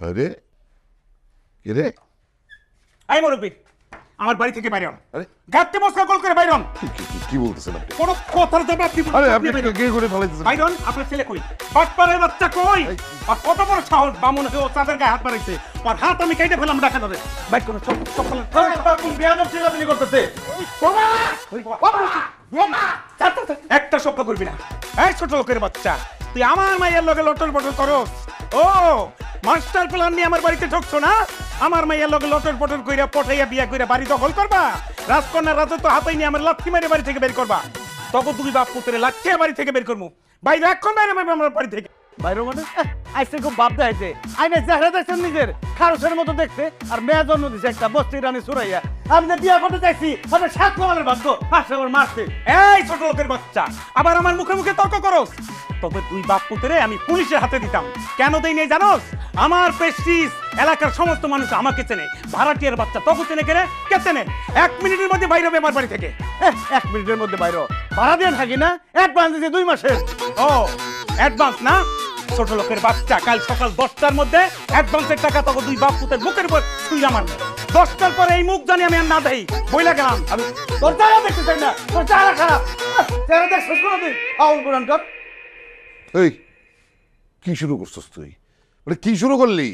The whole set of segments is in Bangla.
আরে কে রে? আই মুরব্বি, আমার বাড়ি থেকে বাইরে হন। আরে গাড়তে মশলা কল করে বাইরে হন। কি বলতেছেন আপনি? কোনো কথার জবাব আপনি আরে আপনি কে করে ফেলাইতেছেন? বাইরে হন। আপনার ছেলে কই? বাটপারের বাচ্চা কই? আর কত বড় সাহস, বামুন হয়ে ও চাঁদের গায়ে হাত বাড়াইছে। আর হাত আমি কেটে ফেলাম ডাকা ধরে। বাইক করে চপ চপ ফেলেন। কোন বেয়াদব ছেলে আপনি করতেছে? একটা শব্দ করবি না। এই ছোট লোকের বাচ্চা, তুই আমার মায়ের লগে লটল পটল করস? ও মাস্টার প্ল্যান নিয়ে আমার বাড়িতে ঢুকছো না? আমার মায়ের লগে লটল পটল কইরা পটাইয়া বিয়া কইরা বাড়ি দখল করবা? রাজকন্যার রাজত্ব হাতেই নিয়ে আমার লাথি মেরে বাড়ি থেকে বের করবা? তখন তুমি বাপ পুত্রে লাথিয়া বাড়ি থেকে বের করবো। বাইরে এখন বাইরে আমার বাড়ি থেকে। বাইরে মানে আইসে খুব ভাব দেখাইছে। আইনে চেহারা দেখছেন নিজের খারুসের মতো দেখছে, আর মেয়ে জন্ম দিছে একটা বস্তি রানী সুরাইয়া। আমি যে বিয়া করতে চাইছি আপনার সাত কমালের ভাগ্য পাঁচটা করে মারছে। এই ছোট লোকের বাচ্চা, আবার আমার মুখে মুখে তর্ক করস? তবে তুই বাপ পুত্রে আমি পুলিশের হাতে দিতাম। কেন দেই নাই জানোস? আমার প্রেস্টিজ এলাকার সমস্ত মানুষ আমাকে চেনে। ভাড়াটিয়ার বাচ্চা তখন চেনে কেনে? কে চেনে? 1 মিনিটের মধ্যে বাইরে হবে আমার বাড়ি থেকে। 1 মিনিটের মধ্যে বাইরে ভাড়া দিয়ে থাকি না, অ্যাডভান্স দিয়েছে 2 মাসের। ও অ্যাডভান্স না? ছোট লোকের বাচ্চা, কাল সকাল 10টার মধ্যে অ্যাডভান্সের টাকা তখন দুই বাপ পুতের মুখের উপর তুই আমার 10টার পরে এই মুখ জানি আমি আর না দেই বইলা গেলাম। আমি তোর চেহারা দেখতে চাই না, তোর চেহারা খারাপ। চেহারা দেখছিস কোনোদিন? আউল কোরআন কর। এই কি শুরু করছিস তুই? মানে কি শুরু করলি?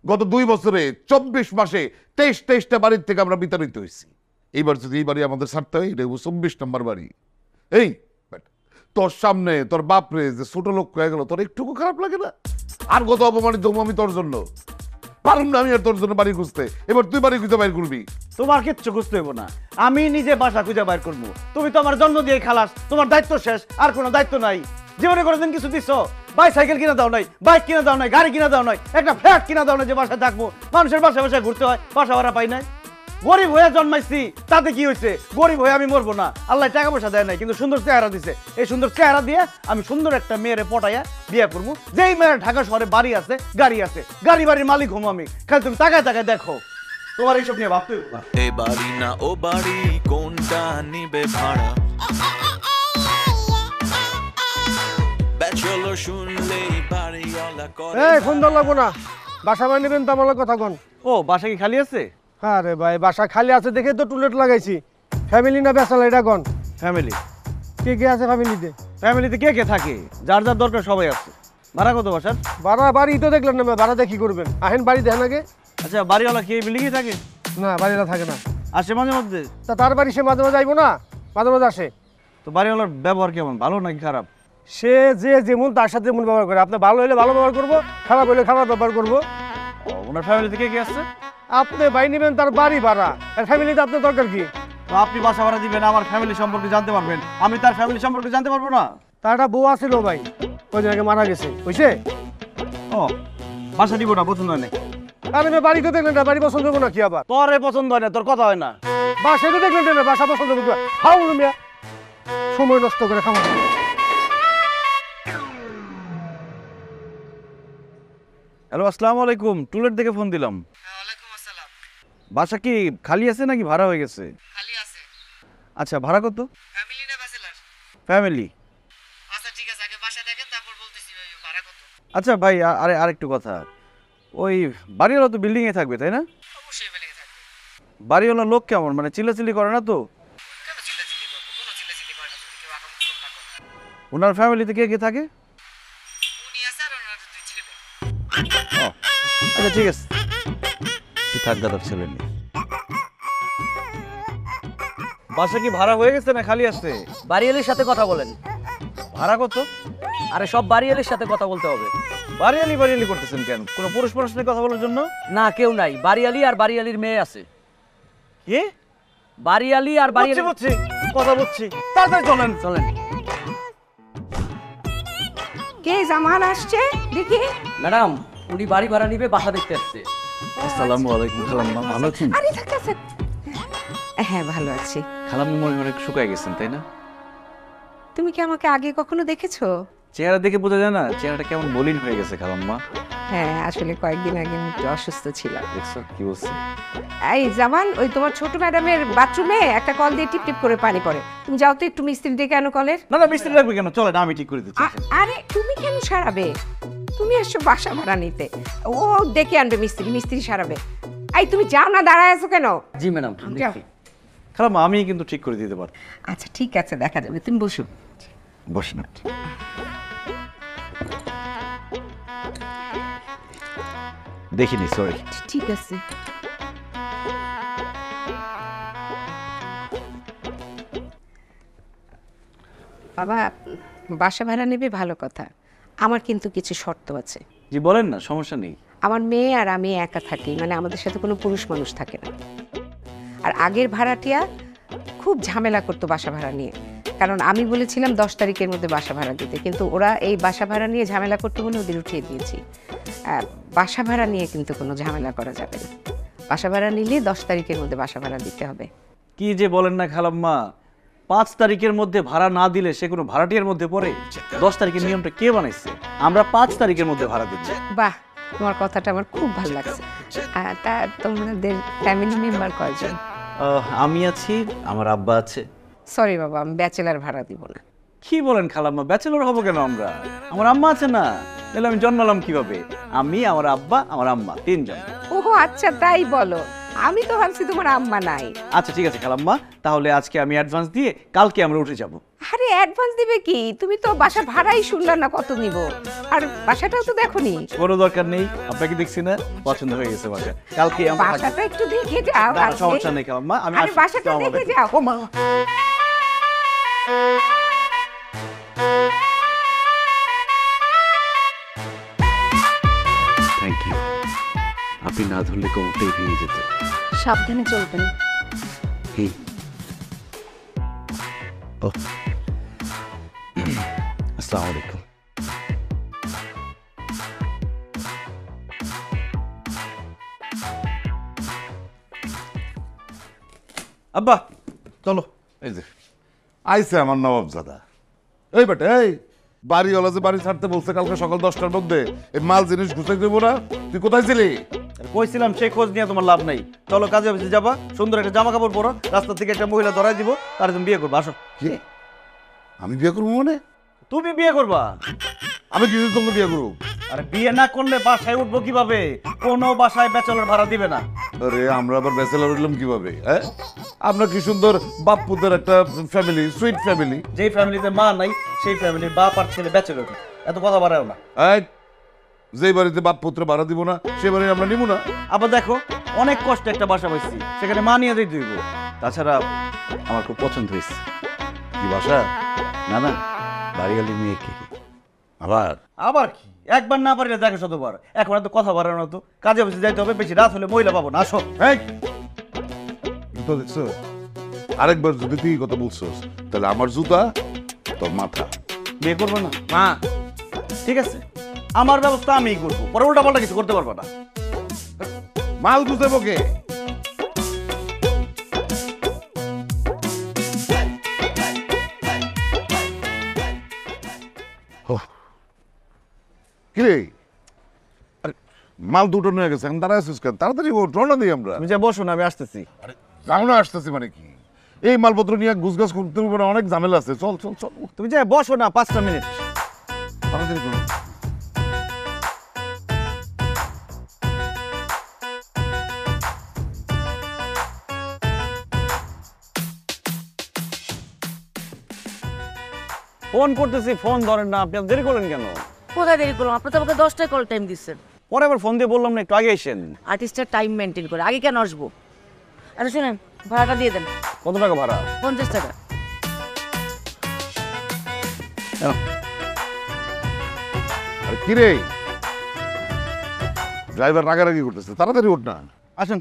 গত 2 বছরে 24 মাসে 23টা বাড়ির থেকে আমরা বিতাড়িত হয়েছি। এইবার যদি এই বাড়ি আমাদের ছাড়তে হয়, এটা 24 নম্বর বাড়ি। এই তোর সামনে তোর বাপরে যে ছোট লোক হয়ে গেল, তোর একটুকু খারাপ লাগে না? আর কত অপমানিত হবো আমি তোর জন্য? পারুম না আমি আর তোর জন্য বাড়ি খুঁজতে। এবার তুই বাড়ি খুঁজে বাইর করবি। তোমার কিচ্ছু খুঁজতে হইব না, আমি নিজে বাসা খুঁজে বাইর করবো। তুমি তো আমার জন্ম দিয়ে খালাস, তোমার দায়িত্ব শেষ, আর কোনো দায়িত্ব নাই। জীবনে কোনোদিন কিছু দিছো? বাইসাইকেল কিনা দাও নাই, বাইক কিনা দাও নাই, গাড়ি কিনা দাও নাই, একটা ফ্ল্যাট কিনা দাও নাই যে বাসায় থাকবো। মানুষের বাসায় বাসায় ঘুরতে হয়, বাসা ভাড়া পাই নাই। গরিব হয়ে জন্মাইছি, তাতে কি হয়েছে? গরিব হয়ে আমি মরবো না, আল্লাহ টাকা পয়সা দেয় নাই, কিন্তু সুন্দর চেহারা দিছে। এই সুন্দর চেহারা দিয়ে আমি সুন্দর একটা মেয়েরে পটাইয়া বিয়ে করবো। যেই মেয়ের ঢাকা শহরে বাড়ি আছে, গাড়ি আছে, গাড়ি বাড়ির মালিক হবো আমি। খালি তুমি তাকায় তাকায় দেখো, তোমার এইসব নিয়ে ভাবতে হইব না। এ বাড়ি না ও বাড়ি, কোনটা নিবে ভাড়া? ব্যাচেলর শুনলেই বাড়িওয়ালা করে। এই ফোন ধর লাগবো না, বাসা বাই নেবেন তো আমার কথা কন। ও বাসা কি খালি আছে? আরে ভাই বাসা খালি আছে দেখে তো টুলেট লাগাইছি। ফ্যামিলি না বেসাল এটা কন। ফ্যামিলি? কে কে আছে ফ্যামিলিতে? ফ্যামিলিতে কে কে থাকে? যার যার দরকার সবাই আছে। ভাড়া কত বাসার? ভাড়া বাড়ি তো দেখলেন না, ভাড়া দেখি করবেন। আহেন বাড়ি দেখেন আগে। আচ্ছা, বাড়িওয়ালা কি এই বিল্ডিংয়ে থাকে? না বাড়িটা থাকে না। আসে মাঝে মধ্যে? তা তার বাড়ি সে মাঝে মাঝে আইবো না, মাঝে মাঝে আসে। তো বাড়িওয়ালার ব্যবহার কেমন, ভালো নাকি খারাপ? সে যে যেমন তার সাথে যেমন ব্যবহার করে। আপনি ভালো হলে ভালো ব্যবহার করবো, খারাপ হলে খারাপ ব্যবহার করবো। ওনার ফ্যামিলিতে কে কে আছে? আপনি বাই নেবেন তার বাড়ি ভাড়া, আর ফ্যামিলিতে আপনার দরকার কি? তো আপনি বাসা ভাড়া দিবেন, আমার ফ্যামিলি সম্পর্কে জানতে পারবেন, আমি তার ফ্যামিলি সম্পর্কে জানতে পারবো না? তার একটা বউ আছিল ভাই, কদিন আগে মারা গেছে, বুঝছে? ও বাসা দিব না, পছন্দ হয় না? আরে ভাই বাড়ি তো দেখলেন না, বাড়ি পছন্দ হবো না কি আবার? তোর পছন্দ হয় না, তোর কথা হয় না। বাসা তো দেখলেন না, বাসা পছন্দ হবো। খাও মিয়া, সময় নষ্ট করে খাওয়া। হ্যালো, আসসালামু আলাইকুম। টুলেট থেকে ফোন দিলাম। ওয়ালাইকুম আসসালাম। বাসা কি খালি আছে নাকি ভাড়া হয়ে গেছে? খালি আছে। আচ্ছা, ভাড়া কত? ফ্যামিলি না ব্যাচেলর? ফ্যামিলি। আচ্ছা ঠিক আছে, আগে বাসা দেখেন তারপর বলতেছি ভাই ভাড়া কত। আচ্ছা ভাই, আরেকটু কথা। ওই বাড়িওয়ালা তো বিল্ডিংয়ে থাকবে তাই না? অবশ্যই বেলে থাকবে। বাড়িওয়ালা লোক কেমন, মানে চিল্লাচিল্লি করে না তো? কেন চিল্লাচিল্লি করবো? কোনো চিল্লাচিল্লি করে না, যদি কেউ আগাম ফোন না করে। ওনার ফ্যামিলিতে কে কে থাকে? উনি আছে আর ওনার 2 ছেলে। ও আচ্ছা ঠিক আছে, তুই থাক দাদার ছেলে নিয়ে। বাসা কি ভাড়া হয়ে গেছে না খালি আছে? বাড়িয়ালির সাথে কথা বলেন। ভাড়া কত? আরে সব বাড়িয়ালির সাথে কথা বলতে হবে। বাড়িয়ালি বাড়িয়ালি করতেছেন কেন? কোনো পুরুষ মানুষ নিয়ে কথা বলার জন্য? না, কেউ নাই। বাড়িয়ালি আর বাড়িয়ালির মেয়ে আছে। কি? বাড়িয়ালি আর বুঝছি বুঝছি, কথা বুঝছি, তাড়াতাড়ি চলেন চলেন। কে জামান আসছে দেখি? ম্যাডাম, উনি বাড়ি ভাড়া নিবে, বাসা দেখতে আসছে। আসসালামু আলাইকুম। খালাম্মা ভালো আছেন? আরে থাক থাক। হ্যাঁ ভালো আছি। খালাম্মা মনে হয় অনেক শুকায় গেছেন তাই না? তুমি কি আমাকে আগে কখনো দেখেছো? চেহারা দেখে বোঝা যায় না চেহারাটা কেমন মলিন হয়ে গেছে খালাম্মা। হ্যাঁ আসলে কয়েকদিন আগে আমি একটু অসুস্থ ছিলাম। দেখছো কি বলছি? এই জামান, ওই তোমার ছোট ম্যাডামের বাথরুমে একটা কল দিয়ে টিপ টিপ করে পানি পড়ে। তুমি যাও তো একটু মিস্ত্রি ডেকে আনো কলের। না না, মিস্ত্রি লাগবে কেন? চলে না, আমি ঠিক করে দিচ্ছি। আরে তুমি কেন সারাবে? তুমি এসো বাসা ভাড়া নিতে। ও ডেকে আনবে মিস্ত্রি, মিস্ত্রি সারাবে। এই তুমি যাও না, দাঁড়ায় আছো কেন? জি ম্যাডাম। যাও। খালাম্মা আমি কিন্তু ঠিক করে দিতে পারবো। আচ্ছা ঠিক আছে, দেখা যাবে, তুমি বসো। বস না, দেখিনি, সরি। ঠিক আছে। বাবা, বাসা ভাড়া নেবে ভালো কথা, আমার কিন্তু কিছু শর্ত আছে। জি বলেন না, সমস্যা নেই। আমার মেয়ে আর আমি একা থাকি, মানে আমাদের সাথে কোনো পুরুষ মানুষ থাকে না। আর আগের ভাড়াটিয়া খুব ঝামেলা করতো বাসা ভাড়া নিয়ে, কারণ আমি বলেছিলাম 10 তারিখের মধ্যে বাসা ভাড়া দিতে, কিন্তু ওরা এই বাসা ভাড়া নিয়ে ঝামেলা করতে বলে ওদের উঠিয়ে দিয়েছি। বাসা ভাড়া নিয়ে কিন্তু কোনো ঝামেলা করা যাবে না। বাসা ভাড়া নিলে 10 তারিখের মধ্যে বাসা ভাড়া দিতে হবে। কি যে বলেন না খালাম্মা, 5 তারিখের মধ্যে ভাড়া না দিলে সে কোনো ভাড়াটিয়ার মধ্যে পড়ে? 10 তারিখের নিয়মটা কে বানাইছে? আমরা 5 তারিখের মধ্যে ভাড়া দিচ্ছি। বাহ, তোমার কথাটা আমার খুব ভালো লাগছে। তা তোমাদের ফ্যামিলি মেম্বার কয়জন? আমি আছি, আমার আব্বা আছে। সরি বাবা, আমি ব্যাচেলার ভাড়া দিব না। কি বলেন খালাম্মা, ব্যাচেলর হবো কেন আমরা? আমার আম্মা আছে না, তাহলে আমি জন্মালাম কিভাবে? আমি, আমার আব্বা, আমার আম্মা, 3 জন। ওহো আচ্ছা, তাই বলো। আমি তো ভাবছি তোমার আম্মা নাই। আচ্ছা ঠিক আছে খালাম্মা, তাহলে আজকে আমি অ্যাডভান্স দিয়ে কালকে আমরা উঠে যাব। আরে অ্যাডভান্স দিবে কি? তুমি তো বাসা ভাড়াই শুনলা না কত নিব, আর বাসাটাও তো দেখোনি। কোনো দরকার নেই, আপনাকে দেখছি না, পছন্দ হয়ে গেছে বাসা। কালকে আমরা বাসাটা একটু দেখে যাও। না, সমস্যা নেই খালাম্মা, আমি আরে বাসাটা দেখে যাও। ও মা, থ্যাংক ইউ। আপনি না ধরলে কোমরটাই ভেঙে যেত। সাবধানে চলবেন। আসসালামু আলাইকুম। আব্বা চলো। এই যে আইছে আমার নবাবজাদা। এই বেটা, এই বাড়িওয়ালা যে বাড়ি ছাড়তে বলছে কালকে সকাল 10টার মধ্যে, এই মাল জিনিস গুছাই দেবো না? তুই কোথায় ছিলি? কইছিলাম সেই খোঁজ নিয়ে তোমার লাভ নাই। চলো কাজে অফিসে যাবা, সুন্দর একটা জামা কাপড় পরো, রাস্তা থেকে একটা মহিলা ধরাই দিব, তার তুমি বিয়ে করবা। আসো। কি? আমি বিয়ে করবো মানে? তুমি বিয়ে করবা? আমি কি তোকে বিয়ে করবো? আরে বিয়ে না করলে বাসায় উঠবো কিভাবে? কোনো বাসায় ব্যাচেলর ভাড়া দিবে না। আরে আমরা আবার ব্যাচেলর হইলাম কিভাবে? হ্যাঁ, আমরা কি সুন্দর বাপ্পুদের একটা ফ্যামিলি, সুইট ফ্যামিলি। যেই ফ্যামিলিতে মা নাই সেই ফ্যামিলির বাপ আর ছেলে ব্যাচেলর। এত কথা বাড়াও না। এই যেই বাড়িতে বাপ পুত্র ভাড়া দিব না সে বাড়ি আমরা নিব না। আবার দেখো, অনেক কষ্টে একটা বাসা পাইছি, সেখানে মা নিয়ে দিই দিব। তাছাড়া আমার খুব পছন্দ হয়েছে। কি বাসা? না না, বাড়িওয়ালি মেয়েকে। আবার আবার কি, একবার না পারলে দেখো শতবার। এখন এত কথা বাড়ানো তো, কাজে অফিসে যাইতে হবে, বেশি রাত হলে মহিলা পাবো না। আসো। এই জুতো দেখছো? আরেকবার যদি তুই কথা বলছস তাহলে আমার জুতা তোর মাথা। বিয়ে করবো না? মা ঠিক আছে, আমার ব্যবস্থা আমিই করবো, পরে উল্টা পাল্টা কিছু করতে পারবো না। মাল গুছাবো কে? কিরে, আরে মাল দুটো নিয়ে গেছে, এখন দাঁড়ায় আছিস কেন? তাড়াতাড়ি রওনা দিই আমরা। তুমি যা বসো না, আমি আসতেছি। যাও না, আসতেছি মানে কি? এই মালপত্র নিয়ে গুছগাছ করতে হবে, অনেক ঝামেলা আছে। চল চল চল, তুমি যা বসো না, 5টা মিনিট। তাড়াতাড়ি করো। ফোন করতেছি, ফোন ধরেন না, আপনি এত দেরি করলেন কেন? কোথায় দেরি করলাম? আপনি তো আমাকে 10টায় কল টাইম দিচ্ছেন। পরে আবার ফোন দিয়ে বললাম না একটু আগে এসেন। আর্টিস্টের টাইম মেনটেন করে আগে কেন আসবো? আরে শুনেন, ভাড়াটা দিয়ে দেন। কত টাকা ভাড়া? 50 টাকা। আরে কিরে, ড্রাইভার রাগারাগি করতেছে, তাড়াতাড়ি ওঠ না। আসেন।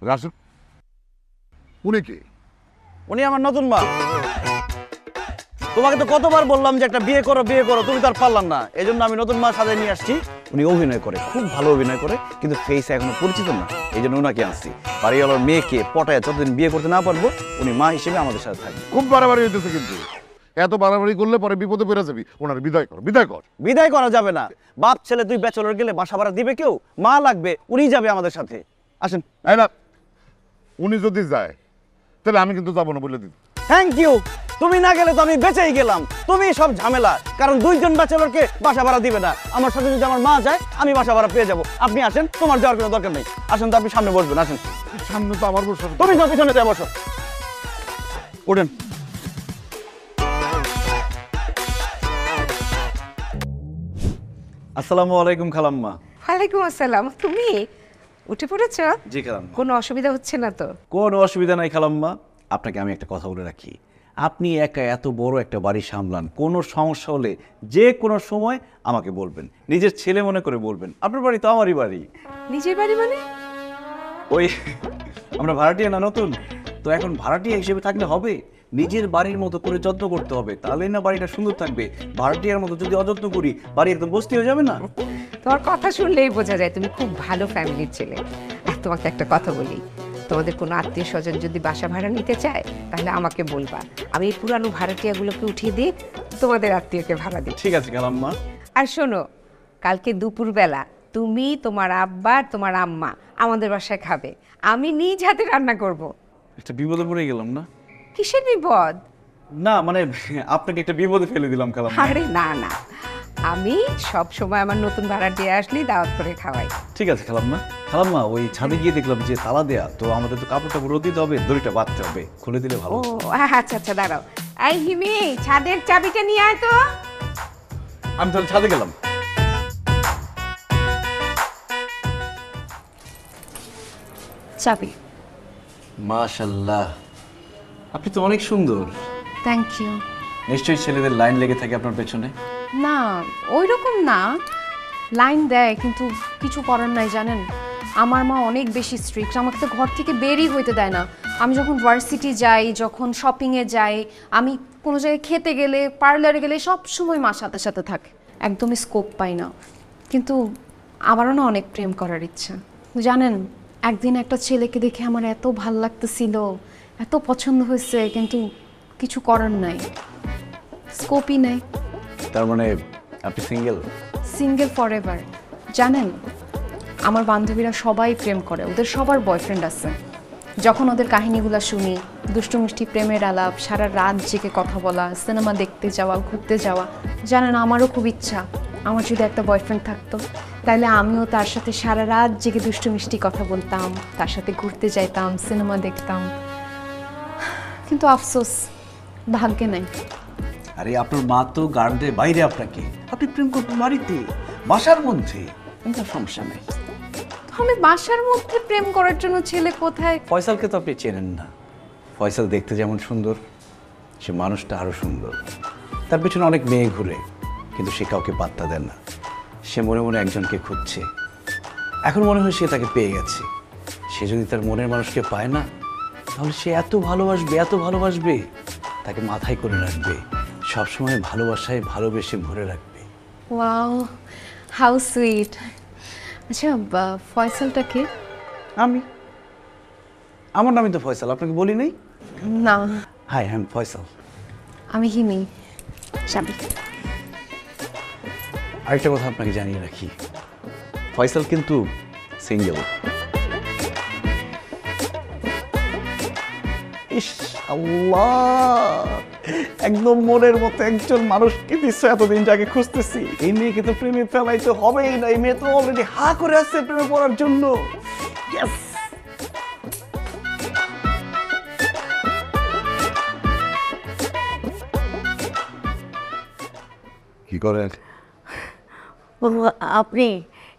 আসুন। উনি কে? উনি আমার নতুন মা। তোমাকে তো কতবার বললাম যে একটা বিয়ে করো বিয়ে করো, তুমি তো আর পারলাম না। এই জন্য আমি নতুন মা সাজায় নিয়ে আসছি। উনি অভিনয় করে, খুব ভালো অভিনয় করে, কিন্তু ফেস এখনো পরিচিত না। এই জন্য ওনাকে আনছি। বাড়িওয়ালার মেয়েকে পটায় যতদিন বিয়ে করতে না পারবো, উনি মা হিসেবে আমাদের সাথে থাকবে। খুব বাড়াবাড়ি হইতেছে কিন্তু। এত বাড়াবাড়ি করলে পরে বিপদে পড়ে যাবি। ওনার বিদায় কর, বিদায় কর। বিদায় করা যাবে না। বাপ ছেলে দুই ব্যাচেলর গেলে বাসা ভাড়া দিবে কেউ? মা লাগবে, উনি যাবে আমাদের সাথে। আসেন। এই না, উনি যদি যায় তাহলে আমি কিন্তু যাবো না বলে দিই। Thank you. তুমি না গেলে তো আমি বেঁচেই গেলাম। তুমি সব ঝামেলা, কারণ দুইজন ব্যাচেলরকে বাসা ভাড়া দিবে না। আমার সাথে যদি আমার মা যায় আমি বাসা ভাড়া পেয়ে যাবো। আপনি আসেন, তোমার যাওয়ার কোনো দরকার নেই। আসেন তো, আপনি সামনে বসবেন, আসেন। সামনে তো আমার বসে। তুমি তো পিছনে যাও, বসো, ওঠেন। আসসালামু আলাইকুম খালাম্মা। ওয়ালাইকুম আসসালাম। তুমি উঠে পড়েছো? জি খালাম্মা। কোনো অসুবিধা হচ্ছে না তো? কোনো অসুবিধা নাই খালাম্মা। আপনাকে আমি একটা কথা বলে রাখি, আপনি একা এত বড় একটা বাড়ি সামলান, কোনো সমস্যা হলে যে কোনো সময় আমাকে বলবেন, নিজের ছেলে মনে করে বলবেন। আপনার বাড়ি তো আমারই বাড়ি। নিজের বাড়ি মানে? ওই আমরা ভাড়াটিয়া না নতুন, তো এখন ভাড়াটিয়া হিসেবে থাকলে হবে, নিজের বাড়ির মতো করে যত্ন করতে হবে, তাহলেই না বাড়িটা সুন্দর থাকবে। ভাড়াটিয়ার মতো যদি অযত্ন করি বাড়ি একদম বস্তি হয়ে যাবে না। তোমার কথা শুনলেই বোঝা যায় তুমি খুব ভালো ফ্যামিলির ছেলে। আর তোমাকে একটা কথা বলি, তোমাদের কোনো আত্মীয় স্বজন যদি বাসা ভাড়া নিতে চায় তাহলে আমাকে বলবা, আমি এই পুরানো ভাড়াটিয়াগুলোকে উঠিয়ে দিয়ে তোমাদের আত্মীয়কে ভাড়া দিই। ঠিক আছে খালাম্মা। আর শোনো, কালকে দুপুরবেলা তুমি, তোমার আব্বা, তোমার আম্মা আমাদের বাসায় খাবে। আমি নিজ হাতে রান্না করব। একটা বিপদে পড়ে গেলাম না? কিসের বিপদ? না মানে আপনাকে একটা বিপদে ফেলে দিলাম খালাম্মা। আরে না না, আমি সব সময় আমার নতুন ভাড়াটিয়া আসলেই দাওয়াত করে খাওয়াই। ঠিক আছে খালাম্মা। খালাম্মা, ওই ছাদে গিয়ে দেখলাম যে তালা দেয়া, তো আমাদের তো কাপড় টাপড় রোদ দিতে হবে, দড়িটা বাঁধতে হবে, খুলে দিলে ভালো। ও আচ্ছা আচ্ছা, দাঁড়াও। এই হিমি, ছাদের চাবিটা নিয়ে আয় তো। আমি তাহলে ছাদে গেলাম। চাবি। মাশাআল্লাহ, আপনি তো অনেক সুন্দর। Thank you. নিশ্চয়ই ছেলেদের লাইন লেগে থাকে আপনার পেছনে? না, ওই রকম না, লাইন দেয় কিন্তু কিছু করার নাই। জানেন, আমার মা অনেক বেশি স্ট্রিক্ট, আমাকে তো ঘর থেকে বেরই হইতে দেয় না। আমি যখন ভার্সিটি যাই, যখন শপিংয়ে যাই, আমি কোনো জায়গায় খেতে গেলে, পার্লারে গেলে সব সময় মা সাথে সাথে থাকে, একদমই স্কোপ পাই না। কিন্তু আমারও না অনেক প্রেম করার ইচ্ছা। জানেন, একদিন একটা ছেলেকে দেখে আমার এত ভাল লাগতেছিল, এত পছন্দ হয়েছে, কিন্তু কিছু করার নাই, স্কোপই নাই। তার মানে আপনি সিঙ্গেল? Single forever. জানেন, আমার বান্ধবীরা সবাই প্রেম করে, ওদের সবার বয়ফ্রেন্ড আছে। যখন ওদের কাহিনীগুলো শুনি, দুষ্টু মিষ্টি প্রেমের আলাপ, সারা রাত জেগে কথা বলা, সিনেমা দেখতে যাওয়া, ঘুরতে যাওয়া, জানেন আমারও খুব ইচ্ছা আমার যদি একটা বয়ফ্রেন্ড থাকতো, তাহলে আমিও তার সাথে সারা রাত জেগে দুষ্টু মিষ্টি কথা বলতাম, তার সাথে ঘুরতে যাইতাম, সিনেমা দেখতাম। কিন্তু আফসোস, ভাগ্যে নাই। আরে আপনার মা তো গার্ডে বাইরে, আপনাকে আপনি প্রেম করবেন বাড়িতে, বাসার মধ্যে, কোনো সমস্যা নেই। আমি বাসার মধ্যে প্রেম করার জন্য ছেলে কোথায়? ফয়সালকে তো আপনি চেনেন না। ফয়সাল দেখতে যেমন সুন্দর, সে মানুষটা আরো সুন্দর। তার পেছনে অনেক মেয়ে ঘুরে, কিন্তু সে কাউকে পাত্তা দেয় না। সে মনে মনে একজনকে খুঁজছে। এখন মনে হয় সে তাকে পেয়ে গেছে। সে যদি তার মনের মানুষকে পায় না, তাহলে সে এত ভালোবাসবে, এত ভালোবাসবে, তাকে মাথায় করে রাখবে, সবসময় ভালোবাসায় ভালোবেসে ভরে রাখবে। Wow, how sweet. আচ্ছা, ফয়সালটা কে? আমি, আমার নামই তো ফয়সাল, আপনাকে বলি নাই? না। Hi, I am Faisal. আমি হিমি। চাবি। আরেকটা কথা আপনাকে জানিয়ে রাখি, ফয়সাল কিন্তু সিঙ্গেল। ইস আল্লাহ, একদম মনের মতো একজন মানুষকে দিচ্ছে, এতদিন যাকে খুঁজতেছি। এই মেয়েকে তো প্রেমে ফেলাইতে হবেই না, এই মেয়ে তো অলরেডি হা করে আসছে প্রেমে পড়ার জন্য। ইয়েস। কি করেন? আপনি?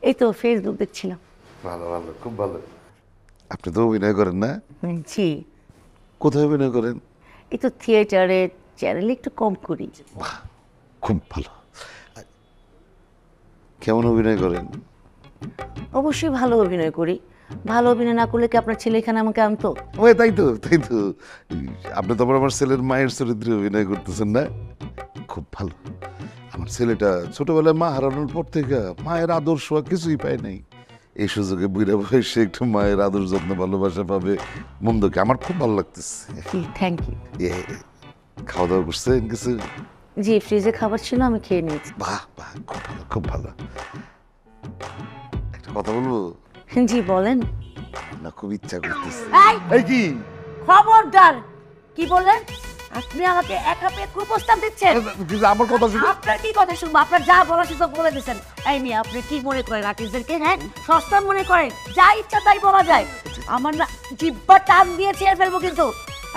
এই তো ফেসবুক দেখছিলাম। ভালো ভালো, খুব ভালো। আপনি তো অভিনয় করেন না? জি। কোথায় অভিনয় করেন? এই তো থিয়েটারে, চ্যানেলে একটু কম করি। খুব ভালো। কেমন অভিনয় করেন? অবশ্যই ভালো অভিনয় করি। ভালো অভিনয় না করলে কি আপনার ছেলে এখানে আমাকে আনতো? ওই তাই তো, তাই তো। আপনি তো আমার ছেলের মায়ের চরিত্রে অভিনয় করতেছেন না? খুব ভালো। আমার ছেলেটা ছোটবেলায় মা হারানোর পর থেকে মায়ের আদর্শ কিছুই পায় নাই। এই সুযোগে বুড়া বয়সে একটু মায়ের আদর যত্ন ভালোবাসা পাবে, মন্দকে আমার খুব ভালো লাগতেছে। Thank you. খাওয়া দাওয়া করছেন কিছু? জি, ফ্রিজে খাবার ছিল, আমি খেয়ে নিয়েছি। বাহ বাহ, খুব ভালো, খুব ভালো। একটা কথা বলবো? জি বলেন। না, খুব ইচ্ছা করতেছে। এই কি খবরদার! কি বললেন? আপনি আমাকে একা পেয়ে কুপ্রস্তাব দিচ্ছেন? কিন্তু আমার কথা শুনে আপনার কি কথা শুনবো? আপনার যা বলার সব বলে দিচ্ছেন। এই মেয়ে, আপনি কি মনে করেন আর্টিস্টদেরকে? হ্যাঁ, সস্তা মনে করেন? যা ইচ্ছা তাই বলা যায়? আমার না জিব্বা টান দিয়ে ছেড়ে ফেলবো কিন্তু।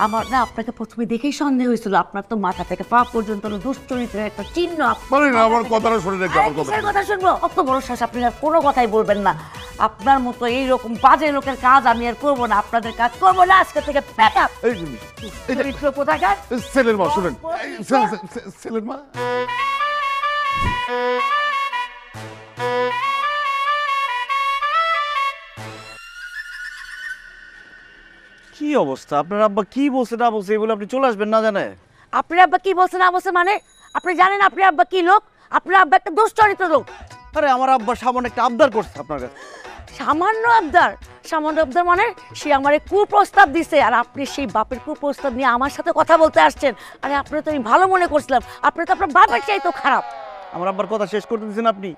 আমার না আপনাকে প্রথমে দেখেই সন্দেহ হয়েছিল। আপনার তো মাথা থেকে পা পর্যন্ত দুশ্চরিত্রের একটা চিহ্ন। বলেন না, আমার কথাটা শুনে রেখে আমার কথা কথা শুনবো? অত বড় শ্বাস, আপনি আর কোনো কথাই বলবেন না। আপনার মতো এইরকম বাজে লোকের কাজ আমি আর করবো না। আপনাদের কাজ করবো না আজকে থেকে। চরিত্র কোথাকার? ছেলের মা শুনেন, ছেলের মা কি অবস্থা? আপনার আব্বা কি বলছে না বলছে এগুলো আপনি চলে আসবেন না জানে? আপনার আব্বা কি বলছে না বলছে মানে? আপনি জানেন আপনার আব্বা কি লোক? আপনার আব্বা একটা দুশ্চরিত্র লোক। আরে আমার আব্বা সামান্য একটা আবদার করছে আপনার কাছে। সামান্য আবদার? সামান্য আবদার মানে সে আমারে কুপ্রস্তাব দিছে, আর আপনি সেই বাপের কুপ্রস্তাব নিয়ে আমার সাথে কথা বলতে আসছেন। আরে আপনি তো আমি ভালো মনে করছিলাম, আপনি তো আপনার বাপের চাইতেও খারাপ। আমার আব্বার কথা শেষ করতে দিয়েছেন আপনি।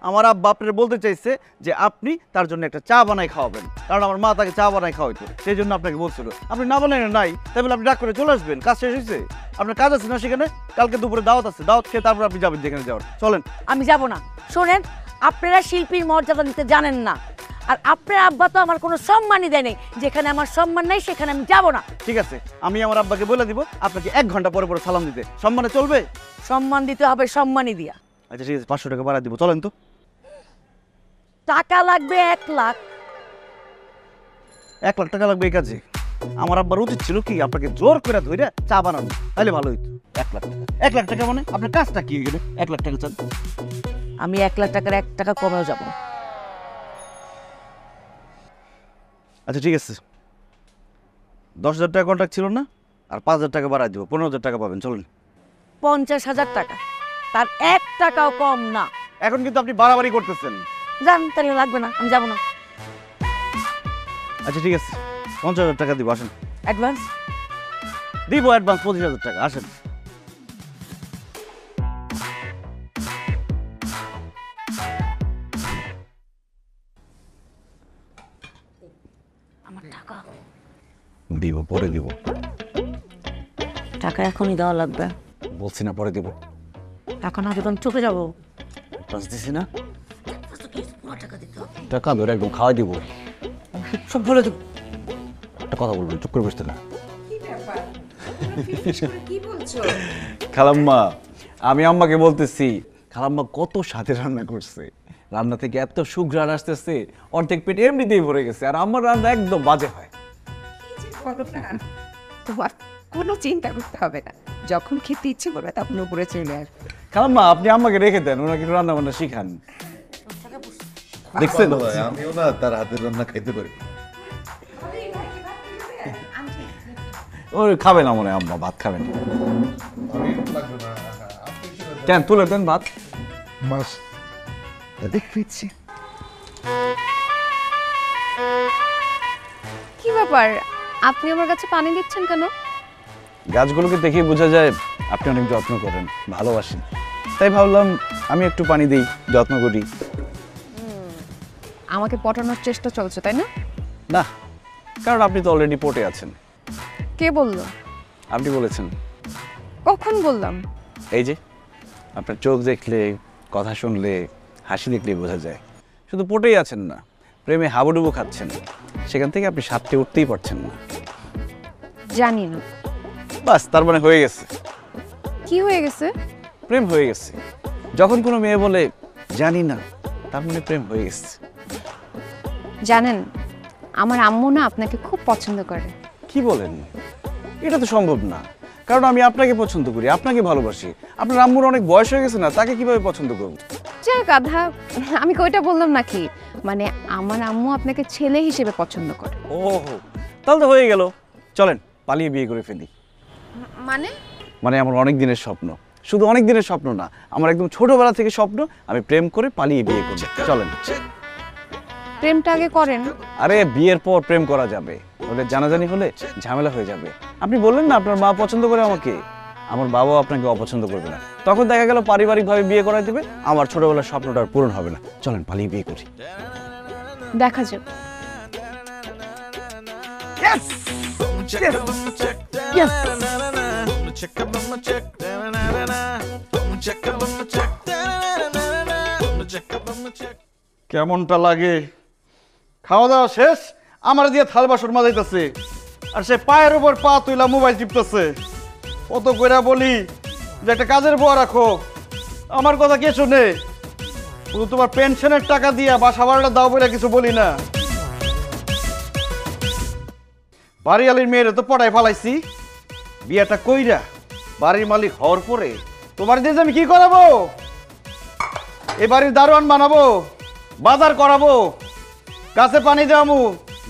আমার আব্বা আপনার বলতে চাইছে যে আপনি তার জন্য একটা চা বানাই খাওয়াবেন, কারণ আমার মা তাকে চা বানাই খাওয়াইতো, সেই জন্য আপনাকে বলছিল। আপনি না বানাই নাই, তাই বলে আপনি ডাক করে চলে আসবেন? কাজ শেষ হয়েছে, আপনার কাজ আছে না সেখানে? কালকে দুপুরে দাওয়াত আছে, দাওয়াত খেয়ে তারপর আপনি যাবেন যেখানে যাওয়ার। চলেন। আমি যাব না। শোনেন, আপনারা শিল্পীর মর্যাদা দিতে জানেন না, আর আপনার আব্বা তো আমার কোনো সম্মানই দেয় নাই। যেখানে আমার সম্মান নাই সেখানে আমি যাব না। ঠিক আছে, আমি আমার আব্বাকে বলে দিব আপনাকে 1 ঘন্টা পরে পরে সালাম দিতে। সম্মানে চলবে? সম্মান দিতে হবে, সম্মানই দিয়া। আচ্ছা ঠিক আছে, 500 টাকা বাড়া দিব, চলেন তো। টাকা লাগবে 1 লাখ। 1 লাখ টাকা লাগবে এই কাজে? আমার আব্বার উচিত ছিল কি আপনাকে জোর করে ধরে চা বানানো, তাহলে ভালো হইতো। 1 লাখ টাকা? 1 লাখ টাকা মানে আপনার কাজটা কি হয়ে গেল? 1 লাখ টাকা চান? আমি 1 লাখ টাকার 1 টাকা কমেও যাব না। আচ্ছা ঠিক আছে, 10,000 টাকা কন্ট্রাক্ট ছিল না? আর 5,000 টাকা বাড়াই দিব, 15,000 টাকা পাবেন। চলুন। 50,000 টাকা, তার 1 টাকাও কম না। এখন কিন্তু আপনি বাড়াবাড়ি করতেছেন। জান, তাহলে লাগবে না, আমি যাব না। আচ্ছা ঠিক আছে, 50,000 টাকা দিব, আসেন। অ্যাডভান্স দিব, অ্যাডভান্স 25,000 টাকা, আসেন। আমার টাকা দিব, পরে দিব। টাকা এখনই দেওয়া লাগবে। বলছি না পরে দিব। টাকা না দেবেন চুপে যাবো। অ্যাডভান্স দিছি না? টাকা ধরে একদম খাওয়াই দিব। সব বলে দেবো। একটা কথা বলবেন, চুপ করে বসতে না। কি বলছো? খালাম্মা, আমি আম্মাকে বলতেছি, খালাম্মা কত স্বাদে রান্না করছে। রান্না থেকে এত সুঘ্রাণ আসতেছে, অর্ধেক পেট এমনিতেই ভরে গেছে। আর আমার রান্না একদম বাজে হয়। তোমার কোনো চিন্তা করতে হবে না, যখন খেতে ইচ্ছে করবে তখন উপরে চলে আসবে। খালাম্মা, আপনি আম্মাকে রেখে দেন, ওনাকে একটু রান্না বান্না শিখান। দেখছেন, আমিও না তার হাতের রান্না খাইতে পারি। ও খাবে না মনে হয় আম্মা, ভাত খাবেন। কেন তুলে দেন ভাত। মাছ দেখছি। কি ব্যাপার, আপনি আমার কাছে পানি দিচ্ছেন কেন? গাছগুলোকে দেখে বোঝা যায় আপনি অনেক যত্ন করেন, ভালোবাসেন। তাই ভাবলাম আমি একটু পানি দিই, যত্ন করি। আমাকে পটানোর চেষ্টা চলছে, তাই না? না, কারণ আপনি তো অলরেডি পটে আছেন। কে বললো? আপনি বলেছেন। কখন বললাম? এই যে আপনার চোখ দেখলে, কথা শুনলে, হাসি দেখলে বোঝা যায় শুধু পটেই আছেন না, প্রেমে হাবুডুবু খাচ্ছেন। সেখান থেকে আপনি সাথে উঠতেই পারছেন না। জানি না। বাস, তার মানে হয়ে গেছে। কি হয়ে গেছে? প্রেম হয়ে গেছে। যখন কোনো মেয়ে বলে জানি না, তার মানে প্রেম হয়ে গেছে। জানেন, আমার আম্মু না আপনাকে খুব পছন্দ করে। কি বলেন? এটা তো সম্ভব না, কারণ আমি আপনাকে পছন্দ করি, আপনাকে ভালোবাসি। আপনার আম্মুর অনেক বয়স হয়ে গেছে না, তাকে কিভাবে পছন্দ করব? যাক গাধা, আমি কইটা বললাম নাকি? মানে আমার আম্মু আপনাকে ছেলে হিসেবে পছন্দ করে। ও, তাহলে তো হয়ে গেল। চলেন পালিয়ে বিয়ে করে ফেলি। মানে আমার অনেক দিনের স্বপ্ন, শুধু অনেক দিনের স্বপ্ন না, আমার একদম ছোটবেলা থেকে স্বপ্ন আমি প্রেম করে পালিয়ে বিয়ে করি। চলেন। প্রেমটা আগে করেন। আরে বিয়ের পর প্রেম করা যাবে, ওদের জানাজানি হলে ঝামেলা হয়ে যাবে। আপনি বললেন না আপনার মা পছন্দ করে আমাকে, আমার বাবাও আপনাকে অপছন্দ করবে না। তখন দেখা গেল পারিবারিকভাবে বিয়ে করাই দেবে, আমার ছোটবেলার স্বপ্নটা আর পূরণ হবে না। চলেন পালিয়ে বিয়ে করি। দেখা যাক। Yes! Yes! কেমনটা লাগে? খাওয়া দাওয়া শেষ, আমার দিয়ে থাল বাসন মাজাইতেছে আর সে পায়ের উপর পা তুইলা মোবাইল টিপতেছে। কত কইরা বলি যে একটা কাজের বুয়া রাখো, আমার কথা কে শুনে? শুধু তোমার পেনশনের টাকা দিয়া বাসা ভাড়াটা দাও বলে কিছু বলি না। বাড়িয়ালির মেয়েরে তো পড়ায় ফালাইছি, বিয়েটা কইরা বাড়ির মালিক হওয়ার পরে তোমার দিয়ে আমি কি করাবো? এই বাড়ির দারোয়ান বানাবো, বাজার করাবো, গাছে পানি দেওয়ামু,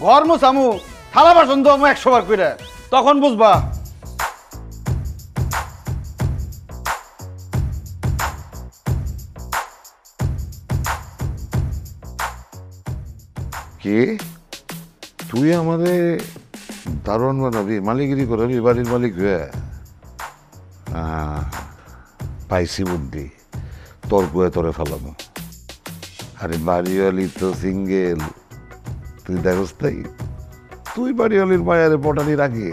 ঘর মুছামু, থালা বাসন দেওয়ামু 100 বার কইরা, তখন বুঝবা। কে তুই আমাদের দারোয়ান বানাবি, মালিগিরি করাবি বাড়ির মালিক হয়ে? পাইছি বুদ্ধি, তোর বয়ে তোরে ফেলানো। আরে বাড়িওয়ালি তো সিঙ্গেল, তুই দেখস তাই? তুই বাড়িওয়ালির মায়ারে পটানির আগে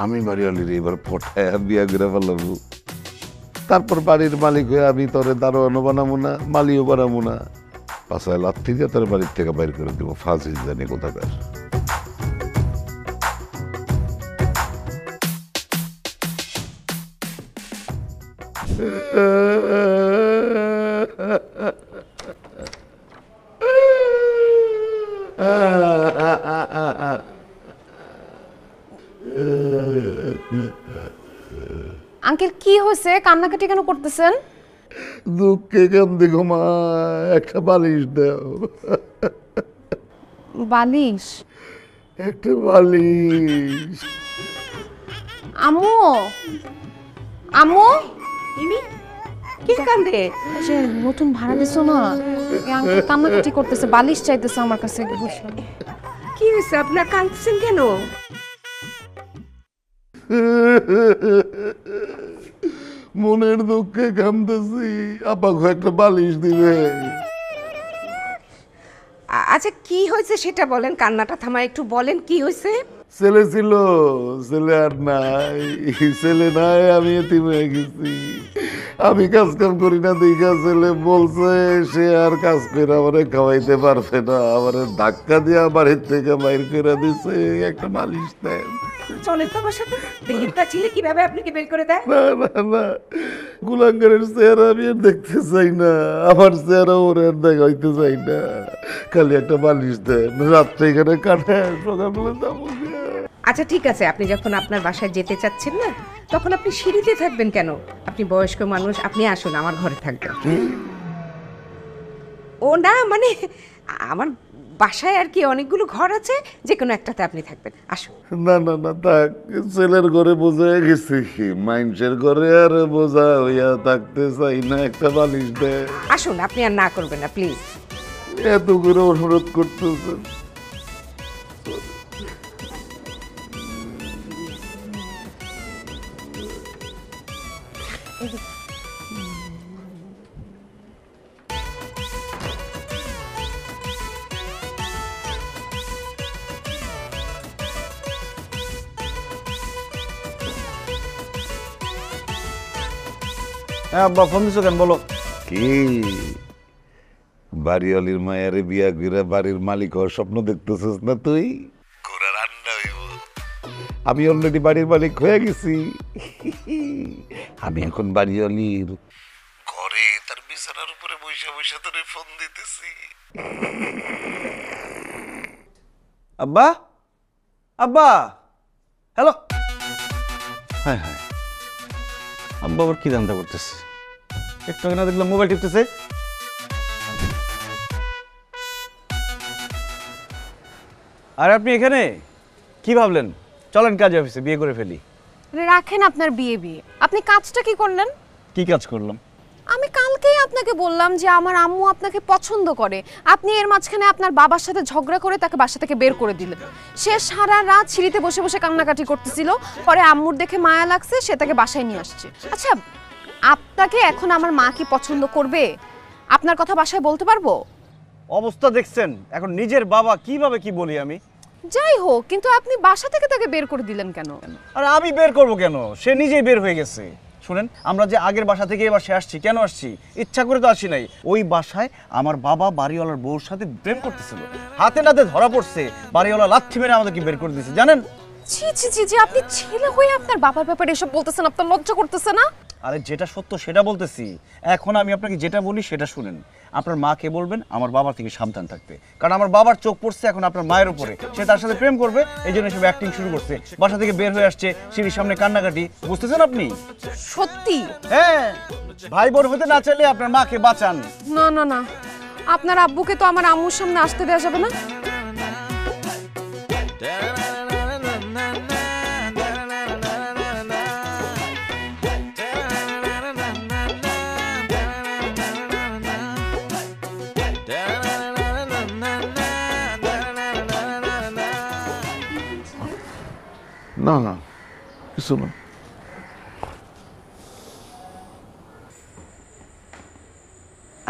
আমি বাড়িওয়ালির এবার পটায় বিয়া করে ফেলাবো। তারপর বাড়ির মালিক হয়ে আমি তোরে দারোয়ানও বানাবো না, মালিও বানাবো না, পাশায় লাথি দিয়ে তোর বাড়ির থেকে বাইর করে দেবো। ফাঁসি জানি কোথাকার। আঙ্কেল কি হয়েছে? কান্নাকাটি কেন করতেছেন? দুঃখে কান্দে ঘুমা, একটা বালিশ দাও। বালিশ? একটা বালিশ। আম্মু, আম্মু, ইমি কি কান্দে? যে নতুন ভাড়া দিছো না, এই আঙ্কেল কান্নাকাটি করতেছে, বালিশ চাইতেছে আমার কাছে। কি হয়েছে আপনার, কাঁদছেন কেন? মনের দুঃখে কামতেছি, আপাকে একটা বালিশ দিবে। আচ্ছা কি হয়েছে সেটা বলেন, কান্নাটা থামায় একটু বলেন কি হয়েছে। ছেলে ছিল, ছেলে আর নাই, ছেলে নাই, আমি এতিম হয়ে গেছি। আমি কাজ কাম করি না দেখা ছেলে বলছে সে আর কাজ করে আমারে খাওয়াইতে পারবে না, আমারে ধাক্কা দিয়ে বাড়ির থেকে বাইর করে দিছে। একটা মালিশ দেন। চলেন তো আমার সাথে, দেখি ছেলে কিভাবে আপনাকে বের করে দেয়। না না না, কুলাঙ্গারের চেহারা আমি আর দেখতে চাই না, আমার চেহারা ওর আর দেখাইতে চাই না। খালি একটা বালিশ দেন, রাত্রে এখানে কাটে, সকালবেলা যাবো। আচ্ছা ঠিক আছে, আপনি যখন আপনার বাসায় যেতে চাচ্ছেন না, তখন আপনি সিঁড়িতে থাকবেন কেন? আপনি বয়স্ক মানুষ, আপনি আসুন আমার ঘরে থাকবেন। ও না মানে আমার বাসায় আর কি অনেকগুলো ঘর আছে, যে কোনো একটাতে আপনি থাকবেন, আসুন। না না না থাক, ছেলের ঘরে বোঝা গেছে, মানুষের ঘরে আর বোঝা হইয়া থাকতে চাই না, একটা বালিশ দেয়। আসুন, আপনি আর না করবেন না প্লিজ। এত করে অনুরোধ করতেছেন। হ্যাঁ আব্বা, ফোন দিছো কেন বলো? কি বাড়িওয়ালির মায়ারে বিয়া করে বাড়ির মালিক হওয়ার স্বপ্ন দেখতেছিস না তুই? আমি অলরেডি বাড়ির মালিক হয়ে গেছি। আমি এখন বাড়িওয়ালির ঘরে তার বিছানার উপরে বসে বসে তোরে ফোন দিতেছি। আব্বা, আব্বা, হ্যালো। হ্যাঁ হ্যাঁ, আব্বা আবার কি ধান্দা করতেছে? একটু আগে না দেখলাম মোবাইল টিপতেছে। আর আপনি এখানে কি ভাবলেন? চলেন কাজে অফিসে, বিয়ে করে ফেলি। রাখেন আপনার বিয়ে বিয়ে, আপনি কাজটা কি করলেন? কি কাজ করলাম? আমি কালকেই আপনাকে বললাম যে আমার আম্মু আপনাকে পছন্দ করে, আপনি এর মাঝখানে আপনার বাবার সাথে ঝগড়া করে তাকে বাসা থেকে বের করে দিলেন। সে সারা রাত সিঁড়িতে বসে বসে কান্নাকাটি করতেছিল, পরে আম্মুর দেখে মায়া লাগছে, সে তাকে বাসায় নিয়ে আসছে। আচ্ছা, আপনাকে এখন আমার মা কি পছন্দ করবে? আপনার কথা বাসায় বলতে পারবো? অবস্থা দেখছেন, এখন নিজের বাবা কিভাবে কি বলি আমি? যাই হোক, কিন্তু আপনি বাসা থেকে তাকে বের করে দিলেন কেন? আর আমি বের করব কেন? সে নিজেই বের হয়ে গেছে। শুনেন, আমরা যে আগের বাসা থেকে এবার সে আসছি, কেন আসছি? ইচ্ছা করে তো আসি নাই। ওই বাসায় আমার বাবা বাড়িওয়ালার বউর সাথে প্রেম করতেছিল, হাতে নাতে ধরা পড়ছে, বাড়িওয়ালা লাথি মেরে আমাদেরকে বের করে দিয়েছে, জানেন? ছি ছি ছি জি, আপনি ছেলে হয়ে আপনার বাবার ব্যাপারে এসব বলতেছেন, আপনার লজ্জা করতেছে না? আরে যেটা সত্য সেটা বলতেছি। এখন আমি আপনাকে যেটা বলি সেটা শুনেন। আপনার মাকে বলবেন আমার বাবার থেকে সাবধান থাকতে, কারণ আমার বাবার চোখ পড়ছে এখন আপনার মায়ের উপরে। সে তার সাথে প্রেম করবে, এই জন্য সব অ্যাক্টিং শুরু করছে, বাসা থেকে বের হয়ে আসছে, সিঁড়ির সামনে কান্নাকাটি। বুঝতেছেন আপনি? সত্যি? হ্যাঁ, ভাই বোন হতে না চাইলে আপনার মাকে বাঁচান। না না না, আপনার আব্বুকে তো আমার আম্মুর সামনে আসতে দেওয়া যাবে না। না না, কিছু না।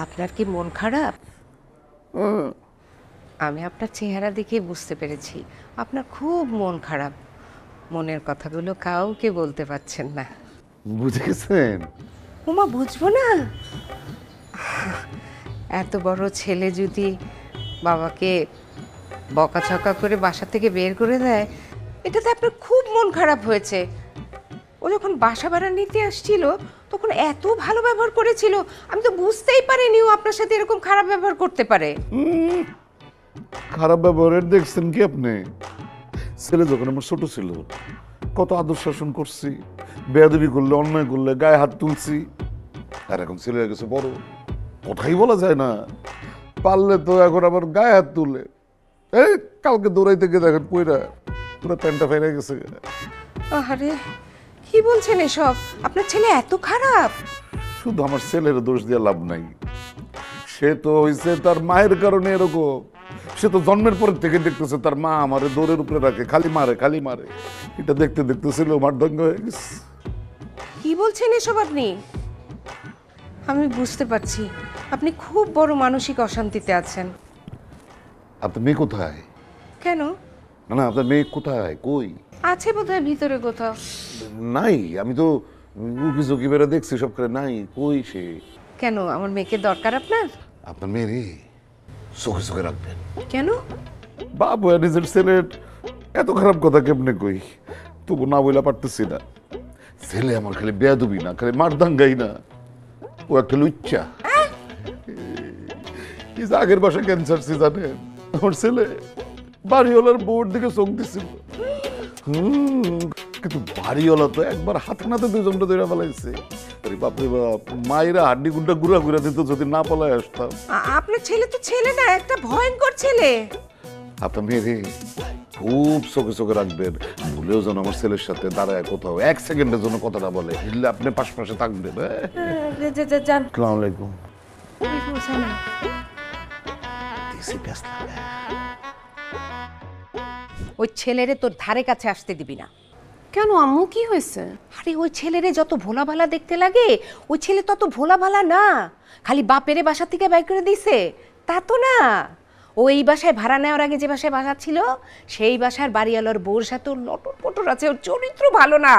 আপনার কি মন খারাপ? আমি আপনার চেহারা দেখে বুঝতে পেরেছি আপনার খুব মন খারাপ। মনের কথাগুলো কাউকে বলতে পারছেন না। বুঝে গেছেন? ওমা, বুঝবো না? এত বড় ছেলে যদি বাবাকে বকাঝকা করে বাসা থেকে বের করে দেয়, এটাতে আপনার খুব মন খারাপ হয়েছে। ও যখন বাসা ভাড়া নিতে আসছিল তখন এত ভালো ব্যবহার করেছিল, আমি তো বুঝতেই পারিনি ও আপনার সাথে এরকম খারাপ ব্যবহার করতে পারে। খারাপ ব্যবহারের দেখছেন কি আপনি? ছেলে যখন আমার ছোট ছিল কত আদর শাসন করছি, বেয়াদবি করলে অন্যায় করলে গায়ে হাত তুলছি। আর এখন ছেলে হয়ে গেছে বড়, কথাই বলা যায় না। পারলে তো এখন আবার গায়ে হাত তুলে। এই কালকে দৌড়াইতে গিয়ে দেখেন পুরা পুরো প্যান্টটা ফেরে গেছে। আরে কি বলছেন এসব? আপনার ছেলে এত খারাপ? শুধু আমার ছেলের দোষ দিয়ে লাভ নাই। সে তো হয়েছে তার মায়ের কারণে এরকম। সে তো জন্মের পর থেকে দেখতেছে তার মা আমারে দৌড়ের উপরে রাখে, খালি মারে খালি মারে। এটা দেখতে দেখতে ছিল মারদঙ্গ হয়ে গেছে। কি বলছেন এসব আপনি? আমি বুঝতে পারছি আপনি খুব বড় মানসিক অশান্তিতে আছেন। আপনার মেয়ে কোথায়? কেন? না না, আপনার মেয়ে কোথায়? কই আছে বোধহয় ভিতরে কোথাও। নাই, আমি তো উকি ঝুঁকি বেড়ে দেখছি সব করে নাই। কই সে? কেন, আমার মেয়েকে দরকার আপনার? আপনার মেয়ে চোখে চোখে রাখবেন। কেন? বাবু নিজের ছেলের এত খারাপ কথা কেমনে কই, তবু না বইলা পারতেছি না। ছেলে আমার খালি বেয়াদবি না, খালি মারদাঙ্গাই না, ও একটা লুচ্চা। আগের বাসায় ক্যান্সার ছিল জানেন? আমার ছেলে বাড়িওয়ালার বউর দিকে চোখ দিছিল, কিন্তু বাড়িওয়ালা তো একবার হাতে নাতে দুজনটা ধরে ফেলাইছে। আরে বাপরে বাপ, মায়েরা হাড্ডি গুন্ডা গুড়া গুড়া দিত যদি না পালায় আসতাম। আপনার ছেলে তো ছেলে না, একটা ভয়ঙ্কর ছেলে। আপনার মেয়ে খুব চোখে চোখে রাখবেন, ভুলেও যেন আমার ছেলের সাথে দাঁড়ায় কোথাও এক সেকেন্ডের জন্য কথাটা বলে, বুঝলে? আপনি পাশে থাকবেন। যান। আসসালামু আলাইকুম। ওই ছেলেরে তোর ধারে কাছে আসতে দিবি না। কেন আম্মু, কি হয়েছে? আরে ওই ছেলেরে যত ভোলা ভালা দেখতে লাগে, ওই ছেলে তত ভোলা ভালা না। খালি বাপেরে বাসা থেকে বাইর করে দিছে তা তো না। ওই বাসায় ভাড়া নেওয়ার আগে যে বাসায় বাসা ছিল, সেই বাসার বাড়িওয়ালার বউর সাথে ওর লটর পটর আছে, ওর চরিত্র ভালো না।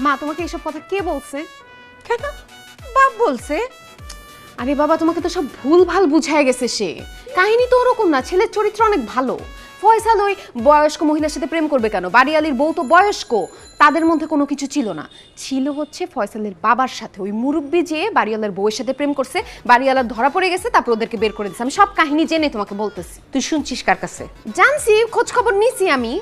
মা, তোমাকে এসব কথা কে বলছে? কেন? বাপ বলছে। আরে বাবা, তোমাকে তো সব ভুল ভাল বুঝায় গেছে। সে কাহিনী তো ওরকম না, ছেলের চরিত্র অনেক ভালো। ফয়সাল ওই বয়স্ক মহিলার সাথে প্রেম করবে কেন? বাড়িয়ালির বউ তো বয়স্ক, তাদের মধ্যে কোনো কিছু ছিল না। ছিল হচ্ছে ফয়সালের বাবার সাথে ওই মুরব্বি যে বাড়িওয়ালার বউয়ের সাথে প্রেম করছে, বাড়িওয়ালার ধরা পড়ে গেছে, তারপর ওদেরকে বের করে দিচ্ছে। আমি সব কাহিনী জেনে তোমাকে বলতেছি। তুই শুনছিস কার কাছে? জানছি, খোঁজ খবর নিছি আমি।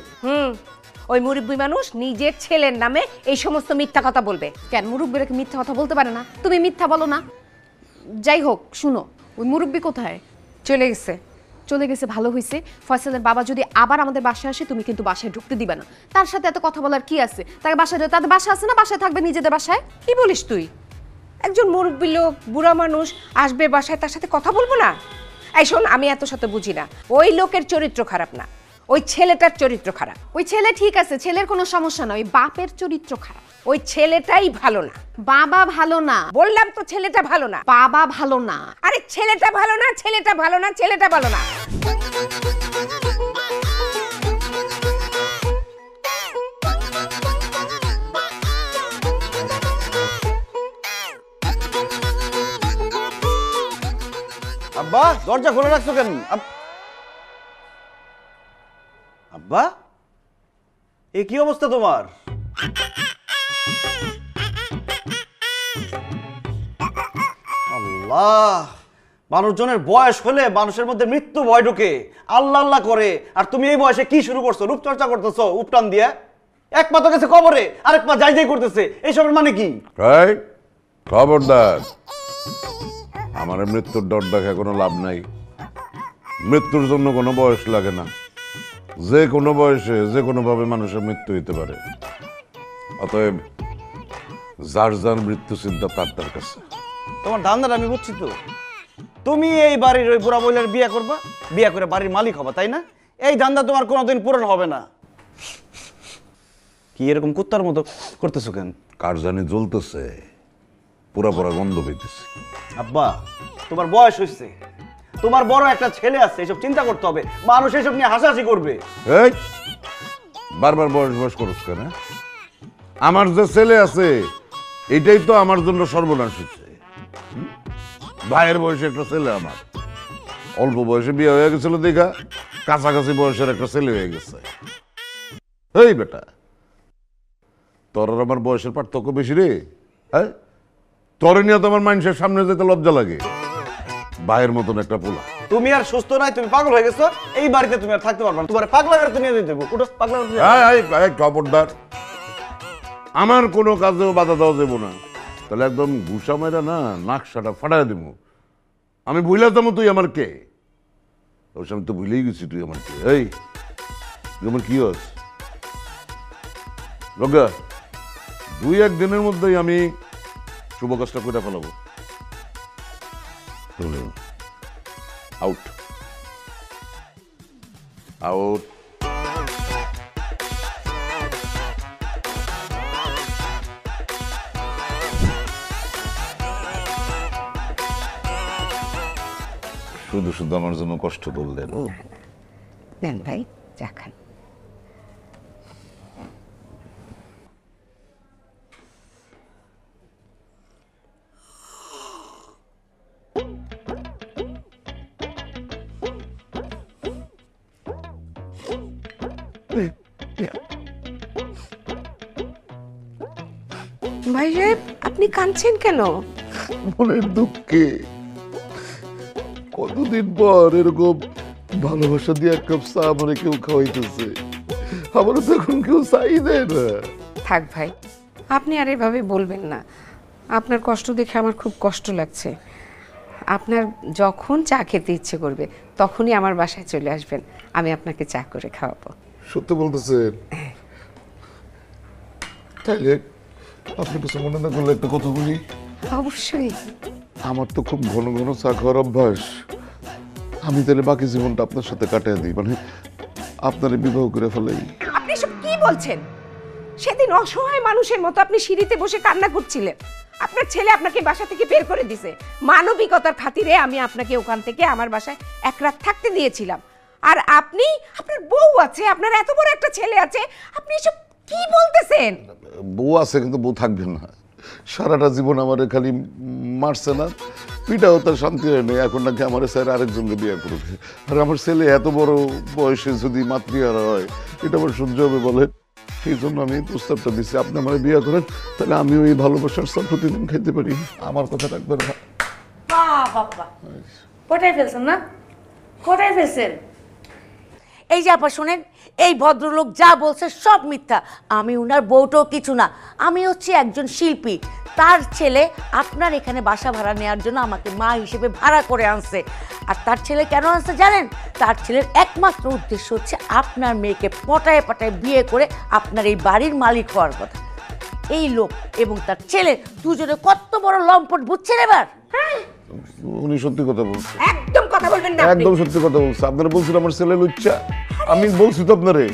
ওই মুরব্বি মানুষ নিজের ছেলের নামে এই সমস্ত মিথ্যা কথা বলবে কেন? মুরব্বিরা কি মিথ্যা কথা বলতে পারে না? তুমি মিথ্যা বলো না। যাই হোক, শুনো, ওই মুরব্বি কোথায়? চলে গেছে। চলে গেছে, ভালো হয়েছে। ফয়সালের বাবা যদি আবার আমাদের বাসায় আসে, তুমি কিন্তু বাসায় ঢুকতে দিবে না। তার সাথে এত কথা বলার কি আছে? তাকে বাসায়, তাদের বাসা আছে না, বাসায় থাকবে নিজেদের বাসায়। কি বলিস তুই? একজন মুরব্বি লোক, বুড়া মানুষ আসবে বাসায়, তার সাথে কথা বলবো না? এই শোন, আমি এত শত বুঝি না। ওই লোকের চরিত্র খারাপ না, ওই ছেলেটার চরিত্র খারাপ। ওই ছেলে ঠিক আছে, ছেলের কোনো সমস্যা না, ওই বাপের চরিত্র খারাপ। ওই ছেলেটাই ভালো না। বাবা ভালো না। বললাম তো ছেলেটা ভালো না। বাবা ভালো না। আরে ছেলেটা ভালো না, ছেলেটা ভালো না, ছেলেটা ভালো না। আব্বা দরজা খুলে রাখছো কেন? আব্বা এ কি অবস্থা তোমার? আল্লাহ, মানুষজনের বয়স হলে মানুষের মধ্যে মৃত্যু ভয় ঢুকে, আল্লাহ আল্লাহ করে, আর তুমি এই বয়সে কি শুরু করছো? রূপচর্চা করতেছো উপটান দিয়ে। এক পা তো গেছে কবরে, আরেক পা যাই যাই করতেছে, এইসবের মানে কি? খবরদার, আমার মৃত্যুর ডর দেখে কোনো লাভ নাই। মৃত্যুর জন্য কোনো বয়স লাগে না, যে কোনো বয়সে যে কোনো ভাবে মানুষের মৃত্যু হইতে পারে। অতএব যার যার মৃত্যু চিন্তা তার কাছে। তোমার ধান্দাটা আমি বুঝছি তো, তুমি এই বাড়ির ওই বুড়া বইলের বিয়ে করবা, বিয়ে করে বাড়ির মালিক হবা, তাই না? এই ধান্দা তোমার কোনোদিন পূরণ হবে না। কি এরকম কুত্তার মতো করতেছো কেন? কার জানি জ্বলতেছে, পুরা পুরা গন্ধ পেতেছে। আব্বা তোমার বয়স হয়েছে, তোমার বড় একটা ছেলে আছে, এসব চিন্তা করতে হবে। মানুষ এসব নিয়ে হাসাহাসি করবে। এই বারবার বয়স বয়স করছ কেন? আমার যে ছেলে আছে এটাই তো আমার জন্য সর্বনাশ হচ্ছে। ভাইয়ের বয়সে একটা ছেলে, আমার অল্প বয়সে বিয়ে হয়ে গেছিল দেখা কাছাকাছি বয়সের একটা ছেলে হয়ে গেছে। এই বেটা, তোর আর আমার বয়সের পার্থক্য বেশি রে। হ্যাঁ, তোরে নিয়ে তো আমার মানুষের সামনে যেতে লজ্জা লাগে। ভাইয়ের মতন একটা পোলা। তুমি আর সুস্থ নাই, তুমি পাগল হয়ে গেছো। এই বাড়িতে তুমি আর থাকতে পারবে না, তোমার পাগলা করে তুমি নিয়ে দেবো। উঠো পাগলা করে। খবরদার, আমার কোনো কাজেও বাধা দেওয়া যাবো না। তাহলে একদম ঘুষা মেরা না নাকশাটা ফাটাই দেবো। আমি ভুলে যাবো তুই আমার কে? অবশ্য আমি তো ভুলেই গেছি তুই আমার কে। এই তুই আমার কি হস রোগা? 2-1 দিনের মধ্যেই আমি শুভ কাজটা করে ফেলাবো। Out out. শুধু শুধু আমার জন্য কষ্ট করলেন। নেন ভাই, চা খান। ভাই সাহেব, আপনি কাঁদছেন কেন? মনের দুঃখে। কতদিন পর এরকম ভালোবাসা দিয়ে এক কাপ চা মানে কেউ খাওয়াইতেছে, আমার তো এখন কেউ চাই দেয় না। থাক ভাই, আপনি আর এভাবে বলবেন না। আপনার কষ্ট দেখে আমার খুব কষ্ট লাগছে। আপনার যখন চা খেতে ইচ্ছে করবে তখনই আমার বাসায় চলে আসবেন, আমি আপনাকে চা করে খাওয়াবো। সত্যি বলতেছেন? তাইলে আপনি কিছু মনে না করলে একটা কথা বলি। অবশ্যই। আমার তো খুব ঘন ঘন চা খাওয়ার অভ্যাস। আমি তাহলে বাকি জীবনটা আপনার সাথে কাটিয়ে দিই, মানে আপনার বিবাহ করে ফেলাই। আপনি সব কি বলছেন? সেদিন অসহায় মানুষের মতো আপনি সিঁড়িতে বসে কান্না করছিলেন। আপনার ছেলে আপনাকে বাসা থেকে বের করে দিয়েছে। মানবিকতার খাতিরে আমি আপনাকে ওখান থেকে আমার বাসায় এক রাত থাকতে দিয়েছিলাম। আর আপনি, আপনার বউ আছে, আপনার এত বড় একটা ছেলে আছে, আপনি এসব কি বলতেছেন? বউ আছে কিন্তু বউ থাকবে না। সারাটা জীবন আমার খালি মারছে না, পিটাও তার শান্তি হয় না। এখন নাকি আমার স্যার আরেকজনকে বিয়ে করবে। আর আমার ছেলে এত বড় বয়সে যদি মাতৃহারা হয়, এটা আমার সহ্য হবে বলেন? সেই জন্য আমি এই প্রস্তাবটা দিচ্ছি, আপনি আমার বিয়ে করেন, তাহলে আমিও এই ভালোবাসার সব প্রতিদিন খেতে পারি। আমার কথা রাখবেন না। কোথায় ফেলছেন না? কোথায় ফেলছেন? এই যে আপা শোনেন, এই ভদ্রলোক যা বলছে সব মিথ্যা। আমি উনার বউটাও কিছু না, আমি হচ্ছে একজন শিল্পী। তার ছেলে আপনার এখানে বাসা ভাড়া নেওয়ার জন্য আমাকে মা হিসেবে ভাড়া করে আনছে। আর তার ছেলে কেন আনছে জানেন? তার ছেলের একমাত্র উদ্দেশ্য হচ্ছে আপনার মেয়েকে পটায় পটায় বিয়ে করে আপনার এই বাড়ির মালিক হওয়ার কথা। এই লোক এবং তার ছেলে দুজনে কত বড় লম্পট, বুঝছেন এবার? উনি সত্যি কথা বলছে। একদম কথা বলবেন না। একদম সত্যি কথা বলছে। আপনারা বলছেন আমার ছেলে লুচ্চা। আমি বলছি তো আপনারে,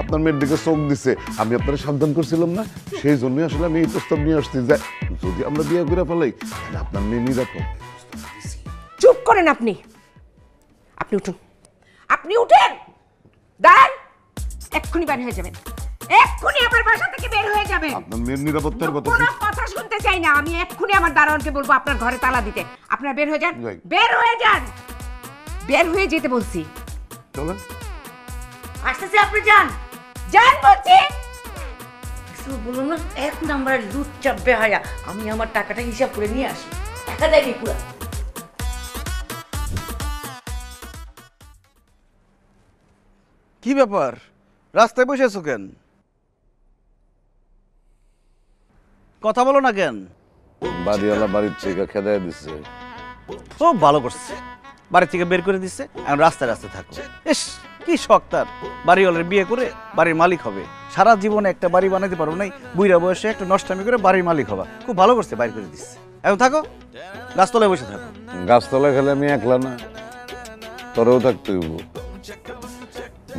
আপনার মেয়ের দিকে চোখ দিছে, আমি আপনারা সাবধান করছিলাম না? সেই জন্যই আসলে আমি এই প্রস্তাব নিয়ে আসছি যে যদি আমরা বিয়ে করে ফেলাই তাহলে আপনার মেয়ে নিরাপদ। চুপ করেন আপনি। আপনি উঠুন, আপনি উঠেন। দাঁড়ান, এক্ষুনি বের হয়ে যাবেন। এক্ষুনি আমার বাসা থেকে বের হয়ে যাবেন। আপনার মেয়ের নিরাপত্তার কথা কোনো কথা শুনতে চাই না। আমি এক্ষুনি আমার দারোয়ানকে বলবো আপনার ঘরে তালা দিতে। আপনারা বের হয়ে যান, বের হয়ে যান। বের হয়ে যেতে বলছি। চলেন। আসতেছে, আপনি যান যান বলছি। বলুন না, 1 নম্বরের লুট চাপবে হায়া। আমি আমার টাকাটা হিসাব করে নিয়ে আসি, টাকা দেয়নি পুরো। কি ব্যাপার, রাস্তায় বসে আছো কেন? কথা বলো না কেন? বাড়িওয়ালা বাড়ির থেকে খেদায় দিচ্ছে। খুব ভালো করছে, বাড়ি থেকে বের করে দিচ্ছে, এখন রাস্তায় রাস্তায় থাকো। ইস, কি শখ তার, বাড়িওয়ালার বিয়ে করে বাড়ির মালিক হবে। সারা জীবনে একটা বাড়ি বানাতে পারো নাই, বুইরা বয়সে একটা নষ্টামি করে বাড়ির মালিক হবা। খুব ভালো করছে, বাইর করে দিচ্ছে। এখন থাকো, গাছতলায় বসে থাকো। গাছতলায় খেলে আমি একলা না, তোরেও থাকতে হইব।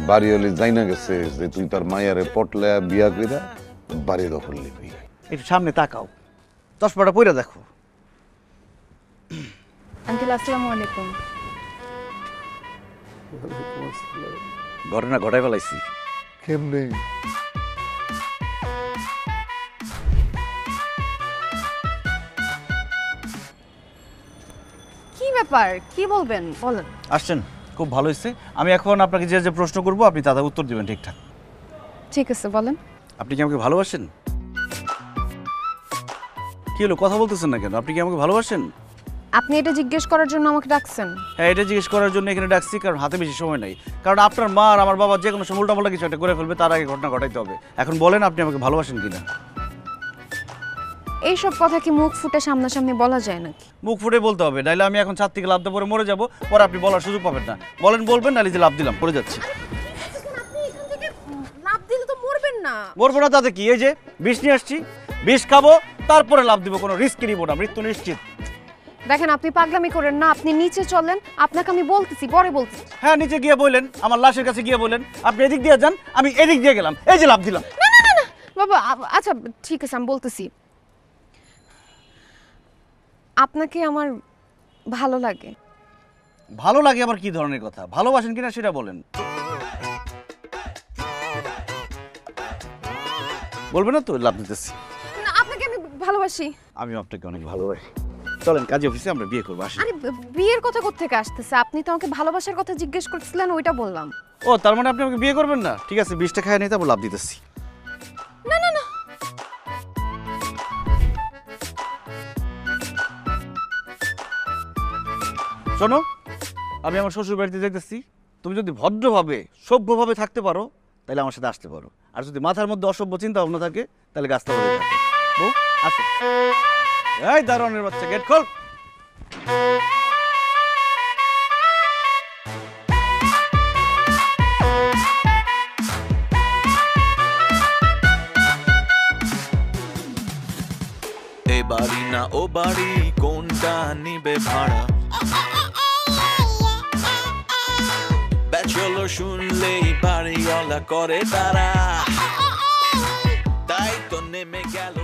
বাড়িওয়ালি যাই না গেছে যে তুই তার মায়ারে পটলে বিয়া কইরা বাড়ি দখল নিবি। একটু সামনে তাকাও, চশমাটা পইরা দেখো। আঙ্কেল আসসালামু আলাইকুম। ঘটনা ঘটাই ফেলাইছি। কেমনে? কি ব্যাপার, কি বলবেন বলেন। আসছেন, খুব ভালো হয়েছে। আমি এখন আপনাকে যে যে প্রশ্ন করবো আপনি তাদের উত্তর দিবেন ঠিকঠাক। ঠিক আছে বলেন। আপনি কি আমাকে ভালোবাসেন? কি হলো, কথা বলতেছেন না কেন? আপনি কি আমাকে ভালোবাসেন? আপনি এটা জিজ্ঞেস করার জন্য আমাকে ডাকছেন? হ্যাঁ, এটা জিজ্ঞেস করার জন্য এখানে ডাকছি, কারণ হাতে বেশি সময় নাই। কারণ আপনার মা আর আমার বাবা যে কোনো সময় উল্টাপাল্টা কিছু একটা করে ফেলবে, তার আগে ঘটনা ঘটাইতে হবে। এখন বলেন, আপনি আমাকে ভালোবাসেন কিনা? এইসব কথা কি মুখ ফুটে সামনাসামনি বলা যায় নাকি? মুখ ফুটে বলতে হবে, নাইলে আমি এখন ছাদ থেকে লাফ দিয়ে পরে মরে যাবো, পরে আপনি বলার সুযোগ পাবেন না। বলেন, বলবেন, নাইলে যে লাফ দিলাম পড়ে যাচ্ছি। লাফ দিলে তো মরবেন না। মরবো না তাতে কি, এই যে বিষ নিয়ে আসছি, বিষ খাবো, তারপরে লাফ দিব, কোনো রিস্ক নিব না, মৃত্যু নিশ্চিত। দেখেন, আপনি পাগলামি করেন না, আপনি নিচে চলেন, আপনাকে আমি বলতেছি, পরে বলতেছি। হ্যাঁ, নিচে গিয়ে বললেন, আমার লাশের কাছে গিয়ে বলেন আপনি এদিক দিয়ে যান, আমি এদিক দিয়ে গেলাম, এই যে লাফ দিলাম। না না না না বাবা, আচ্ছা ঠিক আছে, আমি বলতেছি। আপনাকে আমার ভালো লাগে। ভালো লাগে আবার কি ধরনের কথা? ভালোবাসেন কিনা সেটা বলেন। বলবেন না তো, লাভ দিতেছি। না, আপনাকে আমি ভালোবাসি। আমি আপনাকে অনেক ভালোবাসি। চলেন কাজী অফিসে, আমরা বিয়ে করবো, আসি। আরে বিয়ের কথা কোত্থেকে আসতেছে? আপনি তো আমাকে ভালোবাসার কথা জিজ্ঞেস করছিলেন, ওইটা বললাম। ও, তার মানে আপনি আমাকে বিয়ে করবেন না? ঠিক আছে, 20টা খায় নিয়ে তারপর লাভ দিতেছি। না না না, শোনো, আমি আমার শ্বশুর বাড়িতে যেতেছি। তুমি যদি ভদ্রভাবে সভ্যভাবে থাকতে পারো তাহলে আমার সাথে আসতে পারো, আর যদি মাথার মধ্যে অসভ্য চিন্তা ভাবনা থাকে তাহলে গাছটা বলে থাকে। বউ, আসো। এই দারোয়ানের বাচ্চা, গেট খোল। এ বাড়ি না ও বাড়ি, কোনটা নিবে ভাড়া? ব্যাচেলর শুনলেই বাড়িওয়ালা করে তারা, তাই তো নেমে গেল